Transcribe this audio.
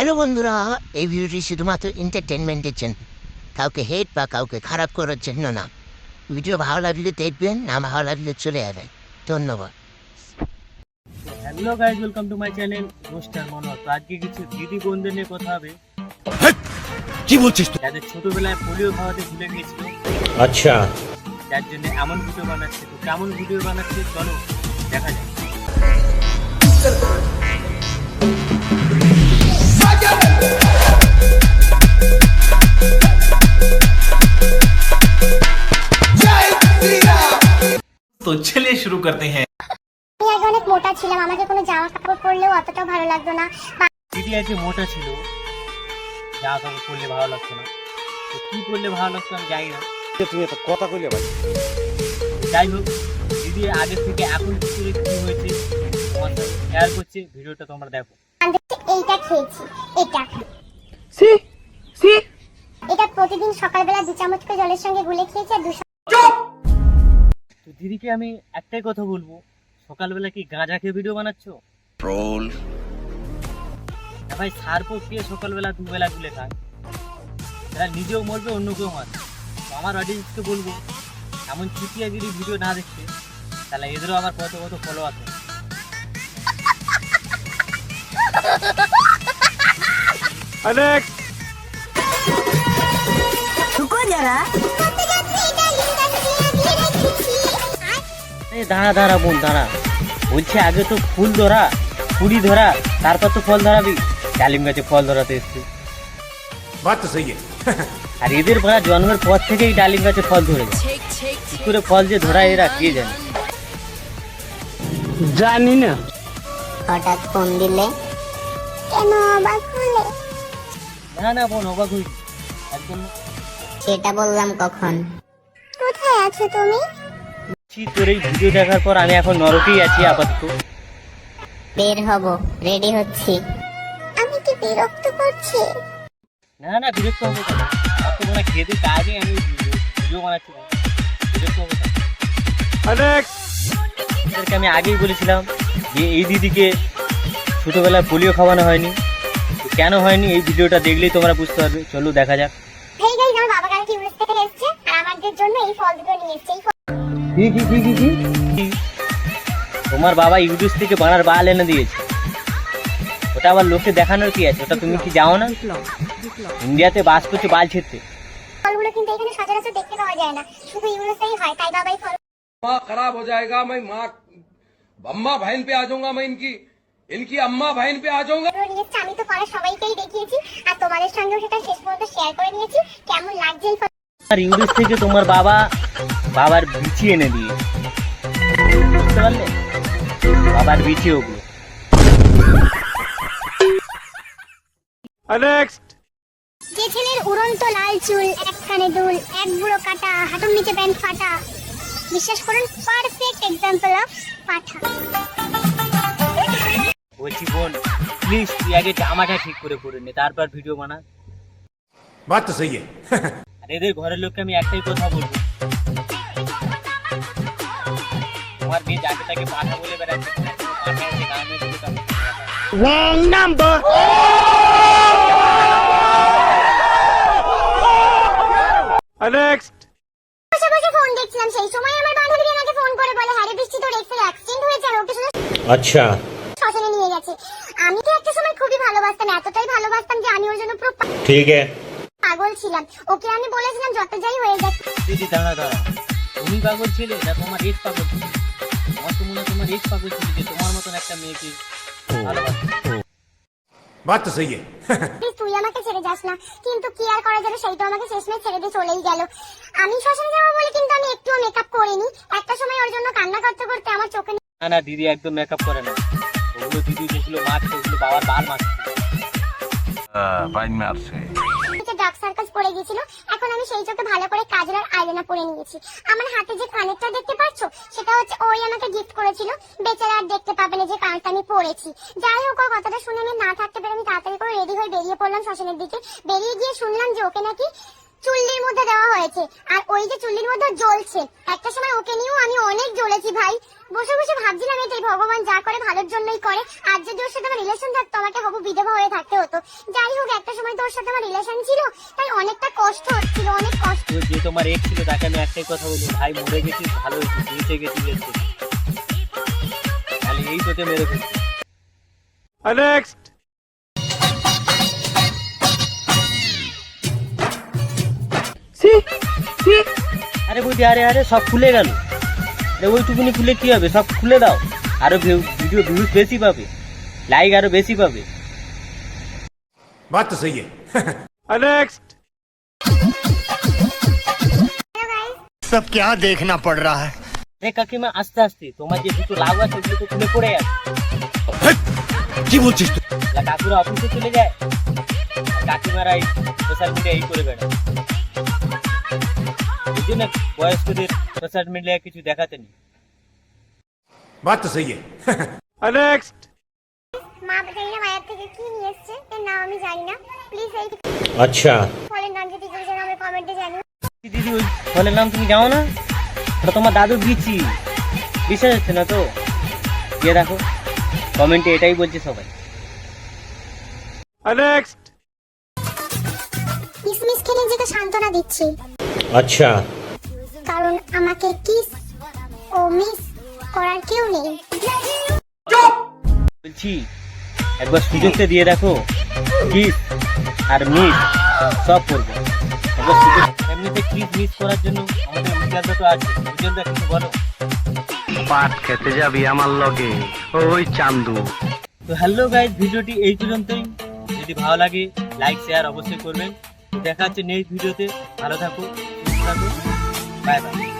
Hello বন্ধুরা, এই ভিডিওটি শুধুমাত্র এন্টারটেনমেন্টের জন্য, কাউকে হেট বা কাউকে খারাপ করার জন্য না। ভিডিও ভালো লাগলে দেখবেন, না ভালো লাগলে চলে যাবেন। ধন্যবাদ। Hello guys, welcome to my channel roaster Manohar. তো আজকে কিছু দিদি বোনদের নিয়ে কথা হবে কি বলছিস তুই? যাদের ছোটবেলায় পোলিও খাওয়াতে ভুলে গিয়েছিল, আচ্ছা, যার জন্য এমন ভিডিও বানাচ্ছে। তো কেমন ভিডিও বানাচ্ছে চলো দেখা যাক। तो चलिए शुरू करते हैं। আমি আগে অনেক মোটা ছিলাম, আমাকে কোনো জামা কাপড় পরলেও অতটা ভালো লাগতো না। দিদি আগে মোটা ছিল, যা কাপড় পরলে ভালো লাগতো না। তো কি করলে ভালো লাগতো আমি জানি না। তুমি তো কথা কইলে ভাই। যাই হোক, দিদি আগে থেকে এখন কি হয়েছে তোমার সাথে শেয়ার করছি, ভিডিওটা তোমরা দেখো। এইটা খেয়েছি, এটা প্রতিদিন সকালবেলা 2 চামচ করে জলের সঙ্গে গুলে খেয়েছি। আর তো দিদিকে আমি একটাই কথা বলবো, সকালবেলা কি গাঁজা খেয়ে ভিডিও বানাচ্ছ? ট্রোল। ভাই সার দিয়ে সকালবেলা দুবেলা গুলে খায়, এরা নিজেও মরবে, অন্য কেউ মারবে। তো আমার অডিয়েন্সকে বলবো, এমন চুটিয়াগিরি ভিডিও না দেখছে, তাহলে এদেরও আবার কত কত ফলো আছে। দাঁড়া দাঁড়া বোন দাঁড়া, বলছে আগে তো ফুল ধরা, কুড়ি ধরা, তারপর তো ফল ধরাবি। ডালিম গাছে ফল ধরাতে এসছি। বাত তো সহি আর এদের বড় জন্মের পর থেকেই ডালিম গাছে ফল ধরে যায়। কি করে ফল যে ধরায় এরা কে জানে, জানি না। হঠাৎ ফোন দিলে কেন অবাক হলে? না না বোন, অবাক হইনি একদম। সেটা বললাম কখন? কোথায় আছো তুমি? তোর এই ভিডিও দেখার পর আমি এখন নরকেই আছি আপাতত। বের হব, রেডি হচ্ছি। আমি কি বিরক্ত করছি? না না, বিরক্ত হবো কেন? অত মনে খেতে কাজে আমি ভিডিও বানাচ্ছি, বিরক্ত হবো কেন? এদেরকে আমি আগেই বলেছিলাম যে এই দিদিকে ছোটবেলায় পোলিও খাওয়ানো হয়নি। কেন হয়নি এই ভিডিওটা দেখলেই তোমরা বুঝতে পারবে। চলো দেখা যাক। এই গাইস, আমার বাবা কালকে ইউএস থেকে এসেছে আর আমাদের জন্য এই ফল দুটো নিয়ে এসেছে। কি তোমার বাবা ইউটিউব থেকে বানার বাল এনে দিয়েছে? ওটা আবার লোককে দেখানোর কি আছে? ওটা তুমি কি যাও না? ইন্ডিয়াতে বাস করছে বাল ছেড়তে। ফলগুলো কিন্তু এখানে সচরাচর দেখতে পাওয়া যায় না, শুধু ইউএসএই হয়। তাই বাবাই ফল माँ खराब हो जाएगा। मैं माँ अम्मा बहन पे आ जाऊंगा। मैं इनकी अम्मा बहन पे आ जाऊंगा। নিয়ে এসেছে। আমি তো পাড়া সবাইকেই দেখিয়েছি আর তোমাদের সঙ্গেও সেটা শেষ পর্যন্ত শেয়ার করে নিয়েছি। কেমন লাগছে এই ফল? আর ইউটিউব থেকে তোমার বাবার বিচি এনে দিয়ে, বুঝতে পারলে? বাবার বিচি ওগুলো। যে ছেলের উড়ন্ত লাল চুল, এক কানে দুল, এক বুড়ো কাটা, হাঁটুর নিচে প্যান্ট ফাটা, বিশ্বাস করুন পারফেক্ট এক্সাম্পল অফ পাঠা। বলছি বোন, প্লিজ তুই আগে জামাটা ঠিক করে পরে নে, তারপর ভিডিও বানা। বাত তো সহি আর এদের ঘরের লোককে আমি একটাই কথা বলবো, তোমার মেয়ে যাকে তাকে পাঠা বলে বেড়াচ্ছে, পাঠা আছে গানে দিতে পারে। Wrong number. নেক্সট। বসে বসে ফোন দেখছিলাম, সেই সময় আমার বান্ধবী আমাকে ফোন করে বলে, হ্যাঁ রে বৃষ্টি, তোর এক্সের অ্যাক্সিডেন্ট হয়েছে আর ওকে শুধু আচ্ছা, শ্মশানে নিয়ে গেছে। আমি তো একটা সময় খুবই ভালোবাসতাম, এতটাই ভালোবাসতাম যে আমি ওর জন্য পুরো ঠিক আছে। পাগল ছিলাম। ওকে আমি বলেছিলাম যত যাই হয়ে যাক। দিদি দাঁড়া দাঁড়া, তুমি পাগল ছিলে না তোমার এক্স পাগল ছিল? আমার তো মনে হয় তোমার এক্স পাগল ছিল যে তোমার মতন একটা মেয়েকে ভালোবাসে। বাত তো সহি প্লিজ তুই আমাকে ছেড়ে যাস না। কিন্তু কি আর করা যাবে, সেই তো আমাকে শেষমেশ ছেড়ে দিয়ে চলেই গেল। আমি শ্মশানে যাবো বলে কিন্তু আমি একটুও মেকআপ করিনি। একটা সময় ওর জন্য কান্না করতে করতে আমার চোখে না না, দিদি একদম মেকআপ করে না। ওগুলো দিদি যেগুলো মারছে ওগুলো বাবার বাল মারছে। নিচে ডার্ক সার্কেলস পড়ে গিয়েছিল। এখন আমি সেই চোখে ভালো করে কাজল আর আইলাইনার পরে নিয়েছি। আমার হাতে যে কানেরটা দেখতে পাচ্ছো, সেটা হচ্ছে ওই আমাকে গিফট করেছিল। বেচারা আর দেখতে পাবে না যে কানটা আমি পরেছি। যাই হোক, ওর কথাটা শুনে আমি না থাকতে পেরে আমি তাড়াতাড়ি করে রেডি হয়ে বেরিয়ে পড়লাম শ্মশানের দিকে। বেরিয়ে গিয়ে শুনলাম যে ওকে নাকি চুল্লির মধ্যে দেওয়া হয়েছে, আর ওই যে চুল্লির মধ্যে জ্বলছে। একটা সময় ওকে নিয়েও আমি অনেক জ্বলেছি ভাই। বসে বসে ভাবছিলাম এটাই, ভগবান যা করে ভালোর জন্যই করে। আর যদি ওর সাথে আমার রিলেশন থাকতো আমাকে হবু বিধবা হয়ে থাকতে হতো। যাই হোক, একটা সময় তো ওর সাথে আমার রিলেশন ছিল, তাই অনেকটা কষ্ট হচ্ছিল, অনেক কষ্ট। তো যে তোমার এক্স ছিল তাকে আমি একটাই কথা বলবো, ভাই মরে গেছিস ভালো হয়েছে, বেঁচে গেছিস, তাহলে এই তোকে মেরে ফেলছি। Next. আরে বৌদি, আরে আরে সব খুলে গেল। আরে ওইটুকুনি খুলে কি হবে, সব খুলে দাও, আরো ভিডিও ভিউজ বেশি পাবে, লাইক আরো বেশি পাবে। बात तो सही है नेक्स्ट सब क्या देखना पड़ रहा है। রে কাকিমা, আস্তে আস্তে, তোমার যে দুটো লাভ আছে ওগুলো তো খুলে পড়ে আছে। কি বলছিস তুই? কাকুরা অফিসে চলে যায়, আর কাকিমারা এই সোশ্যাল মিডিয়া এই করে বেড়ায়। এই জন্য বয়স্কদের সোশ্যাল মিডিয়ায় কিছু দেখাতে নেই। बात तो सही है नेक्स्ट মা জানি না মায়ের থেকে কি নিয়ে এসছে, এর নাম আমি জানি না। প্লিজ এই अच्छा ফলের নাম যদি কেউ জানে আমি কমেন্টে জানিও। দিদি, ওই ফলের নাম তুমি জানো না? ওটা তোমার দাদু দিচ্ছি, বিশ্বাস হচ্ছে না তো? গিয়ে দেখো, কমেন্টে এটাই বলছে সবাই। नेक्स्ट কিসমিস খেয়ে নিজেকে সান্ত্বনা দিচ্ছি, अच्छा কারণ আমাকে কিস ও মিস করার কেউ নেই। বলছি একবার সুযোগটা দিয়ে দেখো, কিস আর মিস সব করবো একবার সুযোগ। এমনিতে কিস মিস করার জন্য আমাদের উজ্জ্বলতা তো আছে। উজ্জ্বলতা কিছু বলো। পাট খেতে যাবি আমার লগে ওই চান্দু। তো হ্যালো গাইজ, ভিডিওটি এই পর্যন্তই। যদি ভালো লাগে লাইক শেয়ার অবশ্যই করবেন। দেখা হচ্ছে নেক্সট ভিডিওতে। ভালো থাকো, সুস্থ থাকো, বাই বাই।